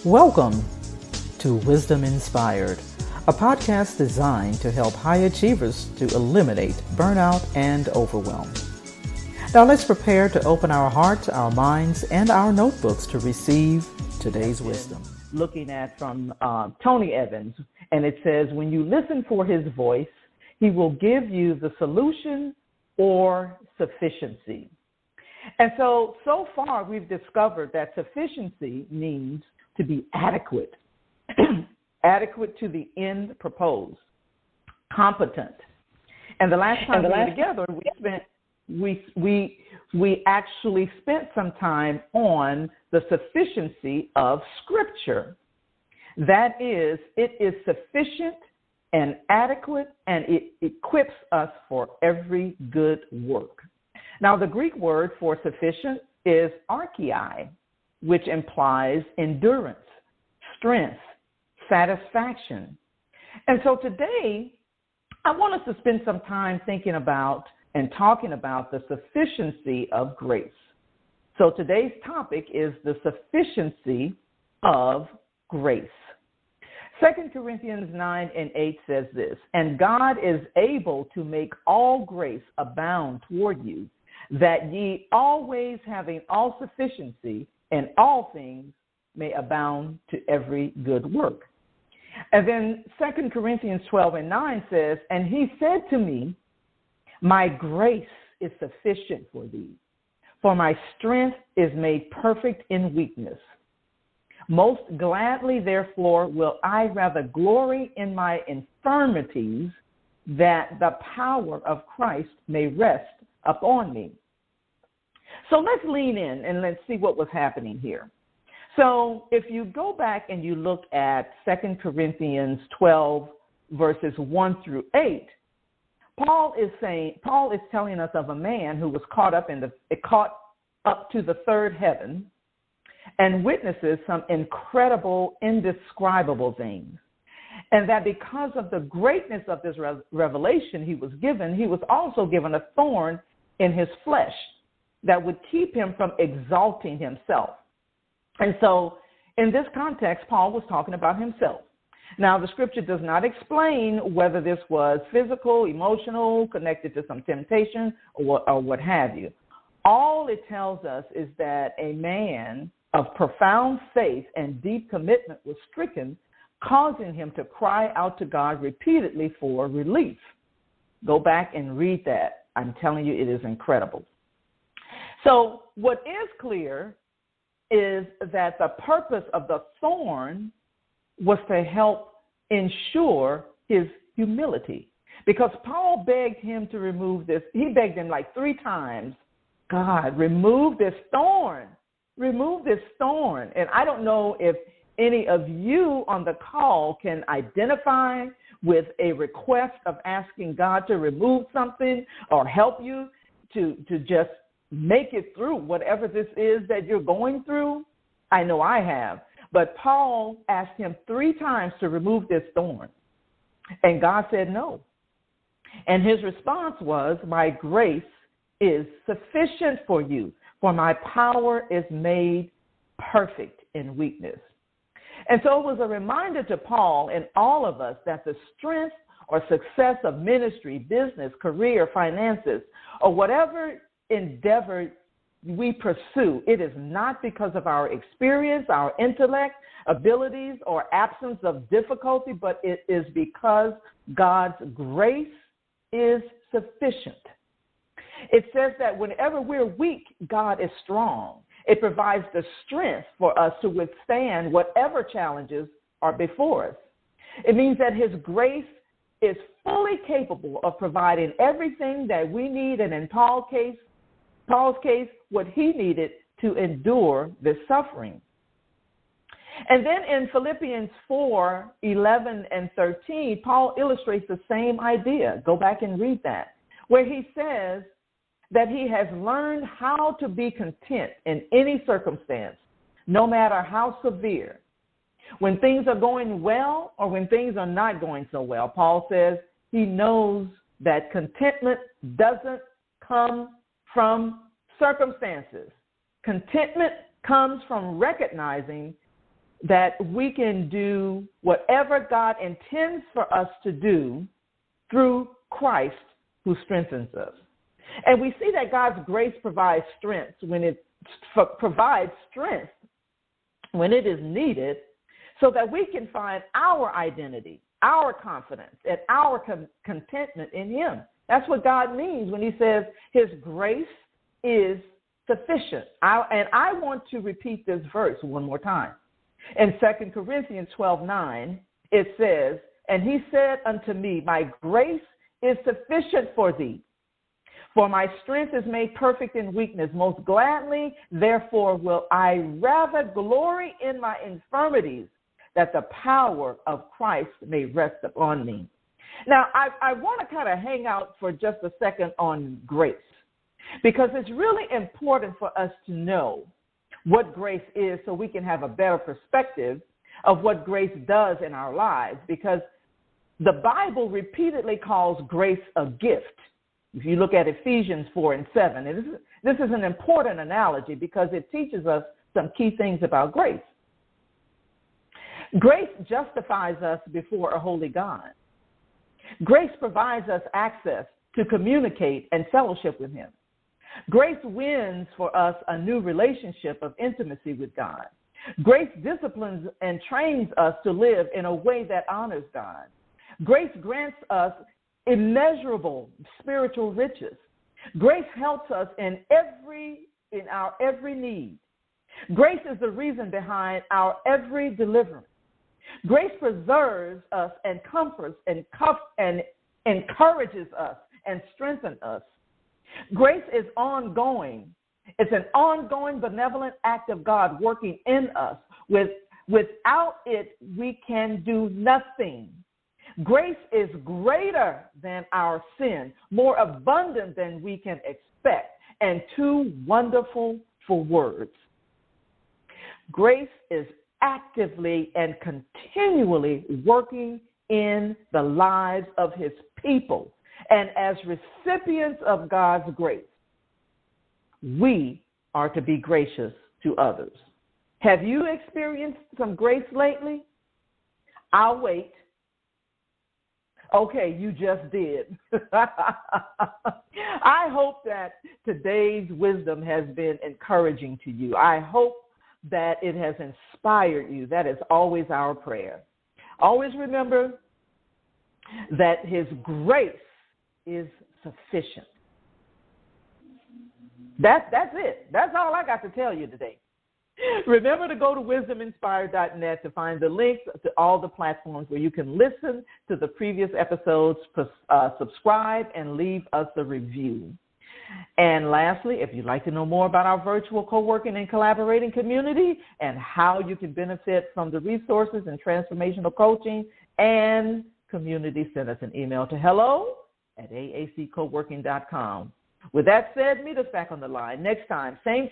Welcome to Wisdom Inspired, a podcast designed to help high achievers to eliminate burnout and overwhelm. Now let's prepare to open our hearts, our minds, and our notebooks to receive today's wisdom. Looking at from Tony Evans, and it says, when you listen for his voice, he will give you the solution or sufficiency. And so far we've discovered that sufficiency means to be adequate, adequate to the end proposed, competent. And the last time we were together, we actually spent some time on the sufficiency of Scripture. That is, it is sufficient and adequate, and it equips us for every good work. Now, the Greek word for sufficient is arkei, which implies endurance, strength, satisfaction. And so today, I want us to spend some time thinking about and talking about the sufficiency of grace. So today's topic is the sufficiency of grace. 2 Corinthians 9:8 says this, and God is able to make all grace abound toward you, that ye always having all sufficiency in all things may abound to every good work. And then 2 Corinthians 12:9 says, and he said to me, my grace is sufficient for thee, for my strength is made perfect in weakness. Most gladly, therefore, will I rather glory in my infirmities, that the power of Christ may rest upon me. So let's lean in and let's see what was happening here. So if you go back and you look at 2 Corinthians 12, verses 1 through 8, Paul is telling us of a man who was caught up to the third heaven and witnesses some incredible, indescribable things. And that because of the greatness of this revelation he was also given a thorn in his flesh that would keep him from exalting himself. And so in this context, Paul was talking about himself. Now, the scripture does not explain whether this was physical, emotional, connected to some temptation, or what have you. All it tells us is that a man of profound faith and deep commitment was stricken, causing him to cry out to God repeatedly for relief. Go back and read that. I'm telling you, it is incredible. So what is clear is that the purpose of the thorn was to help ensure his humility. Because Paul begged him to remove this. He begged him like 3 times, God, remove this thorn. Remove this thorn. And I don't know if any of you on the call can identify with a request of asking God to remove something or help you to just make it through whatever this is that you're going through. I know I have. But Paul asked him 3 times to remove this thorn. And God said no. And his response was, my grace is sufficient for you, for my power is made perfect in weakness. And so it was a reminder to Paul and all of us that the strength or success of ministry, business, career, finances, or whatever endeavor we pursue, it is not because of our experience, our intellect, abilities, or absence of difficulty, but it is because God's grace is sufficient. It says that whenever we're weak, God is strong. It provides the strength for us to withstand whatever challenges are before us. It means that his grace is fully capable of providing everything that we need, and in Paul's case, what he needed to endure this suffering. And then in Philippians 4:11 and 13, Paul illustrates the same idea. Go back and read that, where he says that he has learned how to be content in any circumstance, no matter how severe. When things are going well or when things are not going so well, Paul says he knows that contentment doesn't come from circumstances. Contentment comes from recognizing that we can do whatever God intends for us to do through Christ who strengthens us. And we see that God's grace provides strength when it is needed, so that we can find our identity, our confidence, and our contentment in him. That's what God means when he says his grace is sufficient. I want to repeat this verse one more time. In 2 Corinthians 12:9, it says, "And he said unto me, my grace is sufficient for thee, for my strength is made perfect in weakness. Most gladly, therefore, will I rather glory in my infirmities, that the power of Christ may rest upon me." Now, I want to kind of hang out for just a second on grace, because it's really important for us to know what grace is so we can have a better perspective of what grace does in our lives, because the Bible repeatedly calls grace a gift. If you look at Ephesians 4:7, and this is an important analogy because it teaches us some key things about grace. Grace justifies us before a holy God. Grace provides us access to communicate and fellowship with him. Grace wins for us a new relationship of intimacy with God. Grace disciplines and trains us to live in a way that honors God. Grace grants us immeasurable spiritual riches. Grace helps us in our every need. Grace is the reason behind our every deliverance. Grace preserves us and comforts and encourages us and strengthens us. Grace is ongoing. It's an ongoing benevolent act of God working in us. Without it, we can do nothing. Grace is greater than our sin, more abundant than we can expect, and too wonderful for words. Grace is actively and continually working in the lives of his people. And as recipients of God's grace, we are to be gracious to others. Have you experienced some grace lately? I'll wait. Okay, you just did. I hope that today's wisdom has been encouraging to you. I hope that it has inspired you. That is always our prayer. Always remember that his grace is sufficient. That's it. That's all I got to tell you today. Remember to go to wisdominspired.net to find the links to all the platforms where you can listen to the previous episodes, subscribe, and leave us a review. And lastly, if you'd like to know more about our virtual co-working and collaborating community and how you can benefit from the resources and transformational coaching and community, send us an email to hello@aaccoworking.com. With that said, meet us back on the line next time, same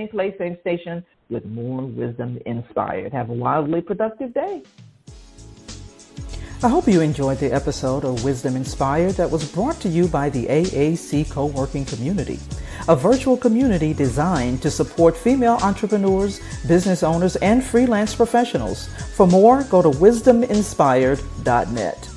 place, same station, with more Wisdom Inspired. Have a wildly productive day. I hope you enjoyed the episode of Wisdom Inspired that was brought to you by the AAC Co-working Community, a virtual community designed to support female entrepreneurs, business owners, and freelance professionals. For more, go to wisdominspired.net.